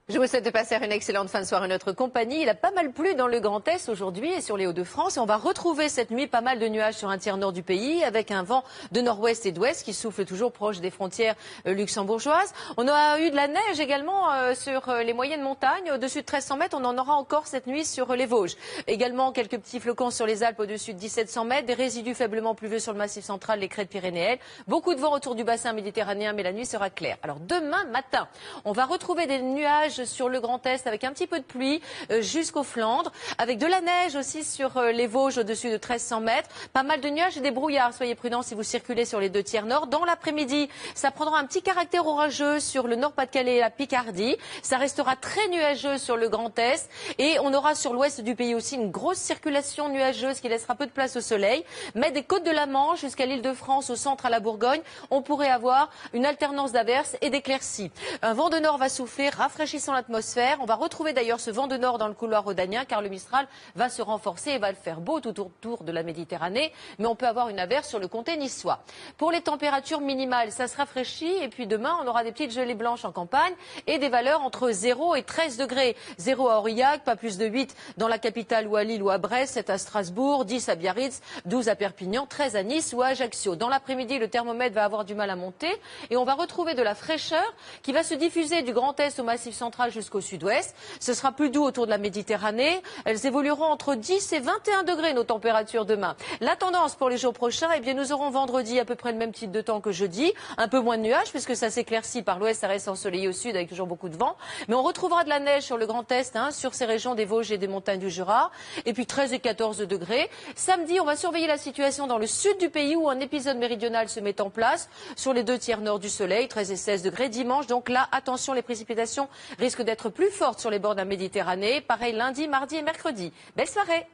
Je vous souhaite de passer une excellente fin de soirée en notre compagnie. Il a pas mal plu dans le Grand Est aujourd'hui et sur les Hauts-de-France. Et on va retrouver cette nuit pas mal de nuages sur un tiers nord du pays avec un vent de nord-ouest et d'ouest qui souffle toujours proche des frontières luxembourgeoises. On a eu de la neige également sur les moyennes montagnes. Au-dessus de 1300 mètres, on en aura encore cette nuit sur les Vosges. Également quelques petits flocons sur les Alpes au-dessus de 1700 mètres. Des résidus faiblement pluvieux sur le massif central, les crêtes pyrénéennes. Beaucoup de vent autour du bassin méditerranéen, mais la nuit sera claire. Alors demain matin, on va retrouver des nuages sur le Grand Est avec un petit peu de pluie jusqu'aux Flandres, avec de la neige aussi sur les Vosges au-dessus de 1300 mètres, pas mal de nuages et des brouillards. Soyez prudents si vous circulez sur les deux tiers nord. Dans l'après-midi, ça prendra un petit caractère orageux sur le Nord-Pas-de-Calais et la Picardie. Ça restera très nuageux sur le Grand Est et on aura sur l'ouest du pays aussi une grosse circulation nuageuse qui laissera peu de place au soleil. Mais des côtes de la Manche jusqu'à l'Île-de-France, au centre à la Bourgogne, on pourrait avoir une alternance d'averses et d'éclaircies. Un vent de nord va souffler, rafraîchissant l'atmosphère. On va retrouver d'ailleurs ce vent de nord dans le couloir rhodanien car le Mistral va se renforcer et va le faire beau tout autour de la Méditerranée. Mais on peut avoir une averse sur le comté niçois. Pour les températures minimales, ça se rafraîchit et puis demain, on aura des petites gelées blanches en campagne et des valeurs entre 0 et 13 degrés. 0 à Aurillac, pas plus de 8 dans la capitale ou à Lille ou à Brest, 7 à Strasbourg, 10 à Biarritz, 12 à Perpignan, 13 à Nice ou à Ajaccio. Dans l'après-midi, le thermomètre va avoir du mal à monter et on va retrouver de la fraîcheur qui va se diffuser du Grand Est au Massif central jusqu'au sud-ouest. Ce sera plus doux autour de la Méditerranée. Elles évolueront entre 10 et 21 degrés nos températures demain. La tendance pour les jours prochains, eh bien, nous aurons vendredi à peu près le même type de temps que jeudi. Un peu moins de nuages puisque ça s'éclaircit par l'ouest, ça reste ensoleillé au sud avec toujours beaucoup de vent. Mais on retrouvera de la neige sur le Grand Est, sur ces régions des Vosges et des montagnes du Jura. Et puis 13 et 14 degrés. Samedi, on va surveiller la situation dans le sud du pays où un épisode méridional se met en place. Sur les deux tiers nord du soleil, 13 et 16 degrés dimanche. Donc là, attention, les précipitations risquent d'être plus fortes sur les bords de la Méditerranée. Pareil lundi, mardi et mercredi. Belle soirée!